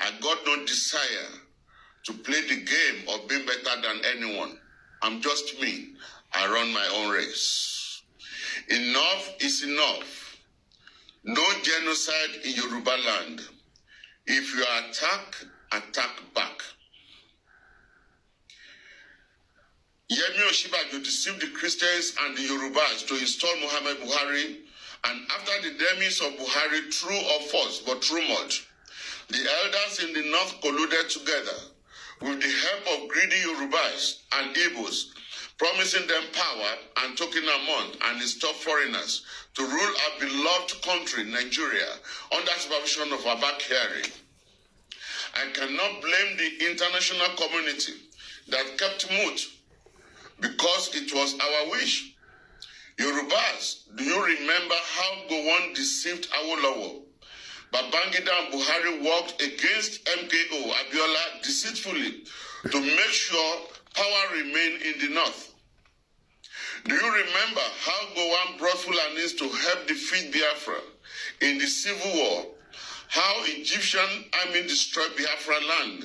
I got no desire to play the game of being better than anyone. I'm just me. I run my own race. Enough is enough. No genocide in Yoruba land. If you attack, attack back. Yemi Osinbajo deceived the Christians and the Yorubas to install Muhammad Buhari, and after the demise of Buhari, true or false, but rumored, the elders in the north colluded together with the help of greedy Yorubas and Igbos, promising them power and token amount and install foreigners to rule our beloved country, Nigeria, under supervision of Abakari. I cannot blame the international community that kept mute because it was our wish. Yorubas, do you remember how Gowon deceived Awolowo? Babangida and Buhari worked against MKO Abiola deceitfully to make sure power remained in the north. Do you remember how Gowon brought Fulanis to help defeat Biafra in the civil war? How Egyptian army destroyed Biafra land?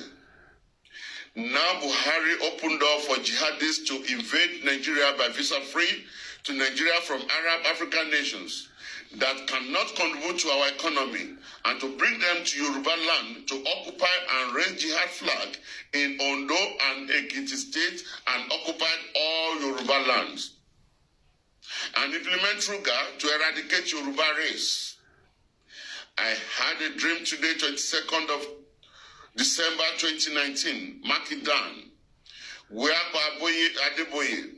Now Buhari opened door for jihadists to invade Nigeria by visa free to Nigeria from Arab African nations that cannot contribute to our economy, and to bring them to Yoruba land to occupy and raise jihad flag in Ondo and Ekiti state and occupied all Yoruba lands, and implement Ruga to eradicate Yoruba race. I had a dream today, 22nd of December 2019, Makidan, where Kwaboye Adeboye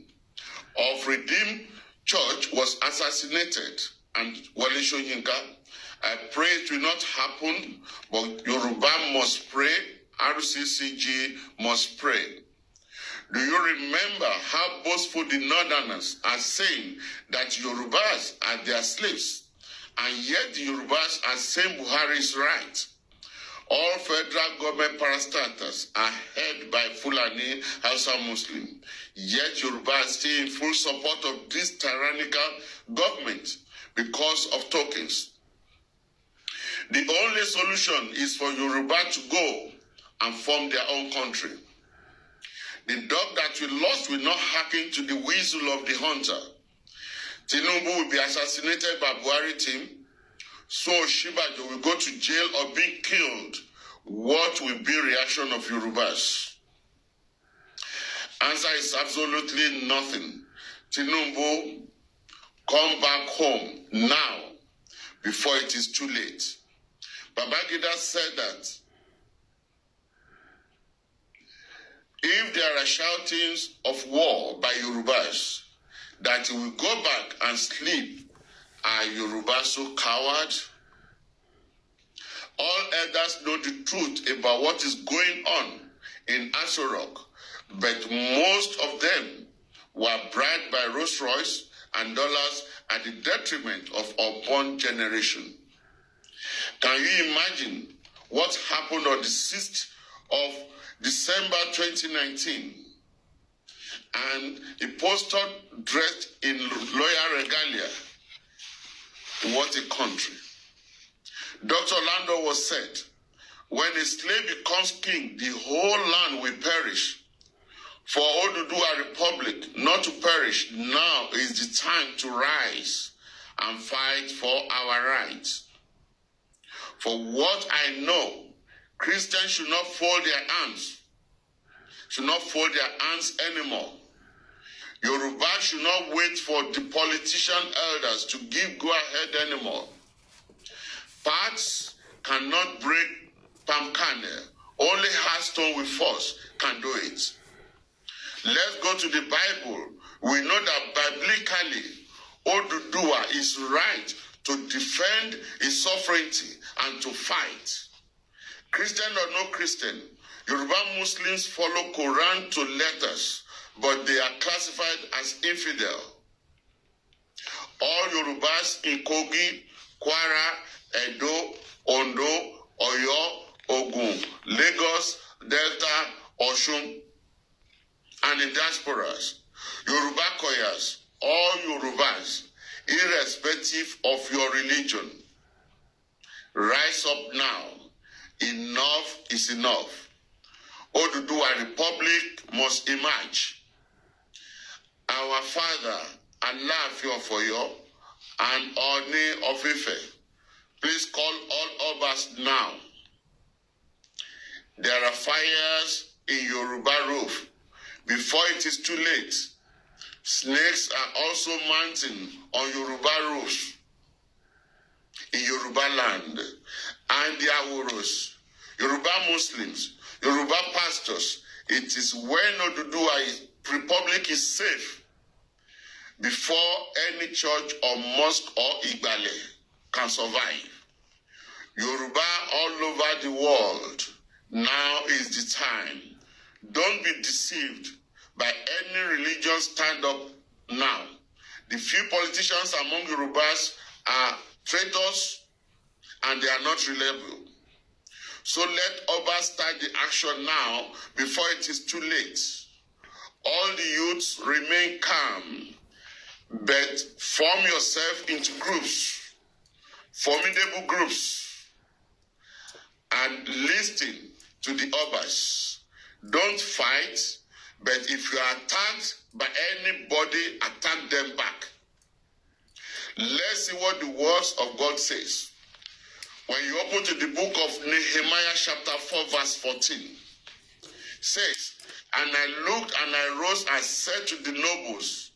of Redeemed Church was assassinated, and Wale Soyinka. I pray it will not happen, but Yoruba must pray, RCCG must pray. Do you remember how boastful the Northerners are saying that Yorubas are their slaves, and yet the Yorubas are saying Buhari is right? All federal government parastatals are headed by Fulani Hausa Muslim, yet Yoruba are still in full support of this tyrannical government because of tokens. The only solution is for Yoruba to go and form their own country. The dog that we lost will not hearken to the whistle of the hunter. Tinubu will be assassinated by Buhari team. So Shibajo will go to jail or be killed. What will be reaction of Yorubas? Answer is absolutely nothing. Tinubu, come back home now before it is too late. Babangida said that if there are shoutings of war by Yorubas, that he will go back and sleep. Are Yorubas so coward? All elders know the truth about what is going on in Aso Rock, but most of them were bribed by Rolls Royce and dollars at the detriment of our born generation. Can you imagine what happened on the 6th of December 2019? And a pastor dressed in royal regalia. What a country. Dr. Orlando was said, when a slave becomes king, the whole land will perish. For Oduduwa Republic not to perish, now is the time to rise and fight for our rights. For what I know, Christians should not fold their hands, anymore. Yoruba should not wait for the politician elders to give go-ahead anymore. Parts cannot break palm kernel. Only hardstone with force can do it. Let's go to the Bible. We know that biblically, Oduduwa is right to defend his sovereignty and to fight. Christian or no Christian, Yoruba Muslims follow Quran to letters, but they are classified as infidel. All Yorubas in Kogi, Kwara, Edo, Ondo, Oyo, Ogun, Lagos, Delta, Osun, and in diasporas, Yoruba Koyas, all Yorubas, irrespective of your religion, rise up now. Enough is enough. Oduduwa Republic must emerge. Our father, Alaafin of Oyo and Ooni of Ife, please call all YOROBA'S now. There are fires in Yoruba roof before it is too late. Snakes are also mounting on Yoruba roofs in Yoruba land, and the Aworos, Yoruba Muslims, Yoruba pastors. It is when Oduduwa Republic is safe before any church or mosque or Igbale can survive. Yoruba all over the world, now is the time. Don't be deceived by any religion stand up now. The few politicians among Yorubas are traitors and they are not reliable. So let YOROBA'S start the action now before it is too late. All the youths remain calm, but form yourself into groups, formidable groups, and listen to the YOROBA'S. Don't fight, but if you are attacked by anybody, attack them back. Let's see what the words of God says. When you open to the book of Nehemiah chapter 4 verse 14, says, "And I looked and I rose and said to the nobles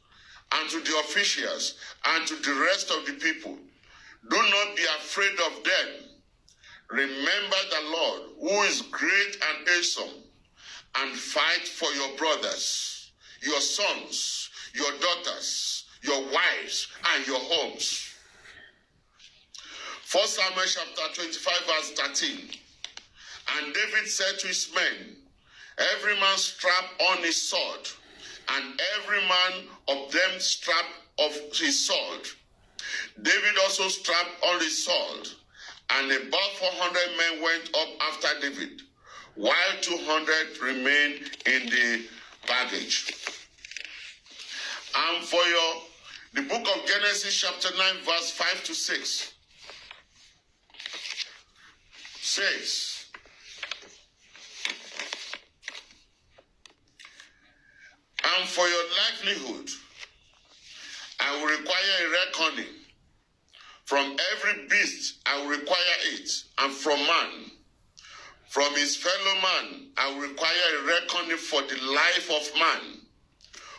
and to the officials and to the rest of the people, do not be afraid of them. Remember the Lord, who is great and awesome, and fight for your brothers, your sons, your daughters, your wives, and your homes." 1 Samuel chapter 25 verse 13. "And David said to his men, every man strap on his sword, and every man of them strap of his sword. David also strapped on his sword, and about 400 men went up after David, while 200 remained in the baggage." And for the book of Genesis chapter 9 verse 5 to 6 says, "And for your livelihood, I will require a reckoning. From every beast I will require it, and from man, from his fellow man, I will require a reckoning for the life of man.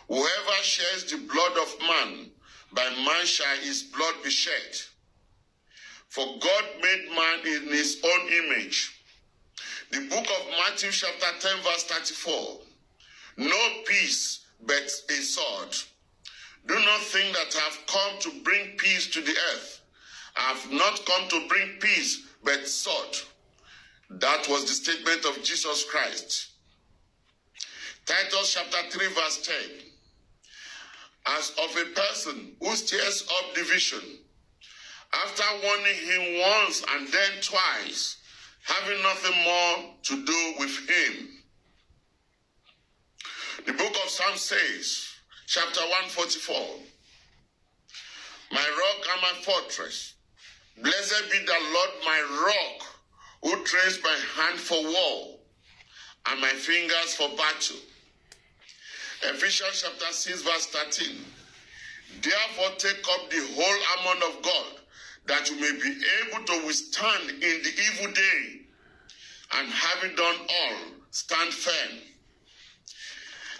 Whoever sheds the blood of man, by man shall his blood be shed. For God made man in his own image." The book of Matthew chapter 10 verse 34. "No peace but a sword. Do not think that I have come to bring peace to the earth. I have not come to bring peace but sword." That was the statement of Jesus Christ. Titus chapter 3 verse 10. "As of a person who stirs up division, after warning him once and then twice, having nothing more to do with him." The book of Psalms says, chapter 144, "My rock and my fortress, blessed be the Lord my rock, who trains my hand for war and my fingers for battle." Ephesians chapter 6 verse 13, "Therefore take up the whole armor of God, that you may be able to withstand in the evil day, and having done all, stand firm."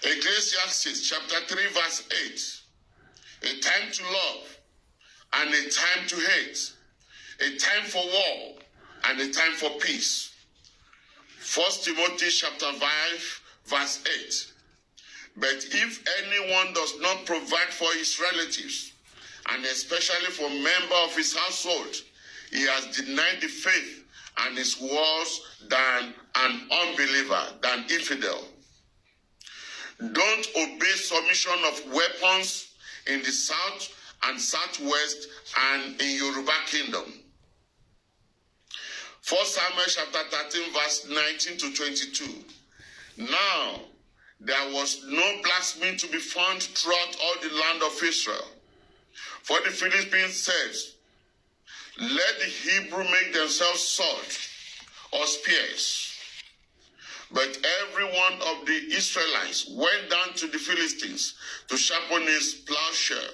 Ecclesiastes chapter 3 verse 8, "A time to love and a time to hate, a time for war and a time for peace." 1 Timothy chapter 5 verse 8, "But if anyone does not provide for his relatives, and especially for a member of his household, he has denied the faith and is worse than an unbeliever, than infidel." Don't obey submission of weapons in the south and southwest and in Yoruba kingdom. 1 Samuel chapter 13 verse 19 to 22. "Now there was no blacksmith to be found throughout all the land of Israel. For the Philistines said, let the Hebrew make themselves swords or spears. But every one of the Israelites went down to the Philistines to sharpen his plowshare,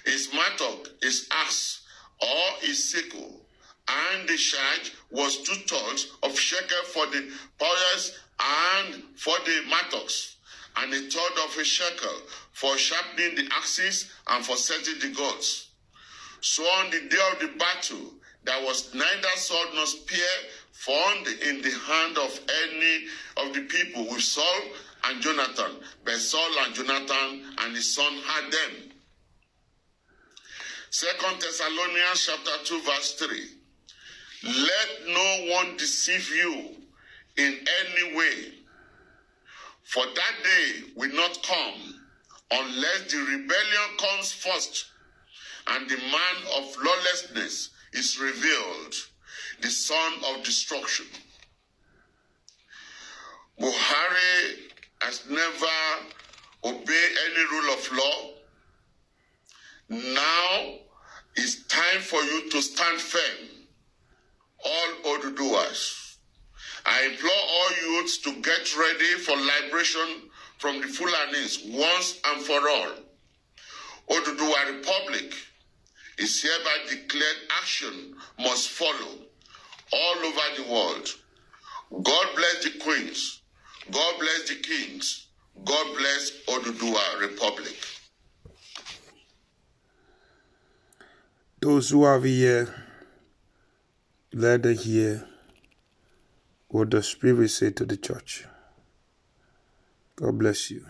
his mattock, his axe, or his sickle. And the charge was 2 thirds of shekel for the plows and for the mattocks, and 1 third of a shekel for sharpening the axes and for setting the goads. So on the day of the battle, there was neither sword nor spear found in the hand of any of the people with Saul and Jonathan, but Saul and Jonathan and his son had them. 2 Thessalonians chapter 2 verse 3. Let no one deceive you in any way, for that day will not come unless the rebellion comes first and the man of lawlessness is revealed, the son of destruction. Buhari has never obeyed any rule of law. Now it's time for you to stand firm. All Oduduwas, I implore all youths to get ready for liberation from the Fulanis once and for all. Oduduwa Republic is hereby declared action must follow all over the world. God bless the queens. God bless the kings. God bless Oduduwa Republic. Those who have here, let them hear what the Spirit said to the church. God bless you.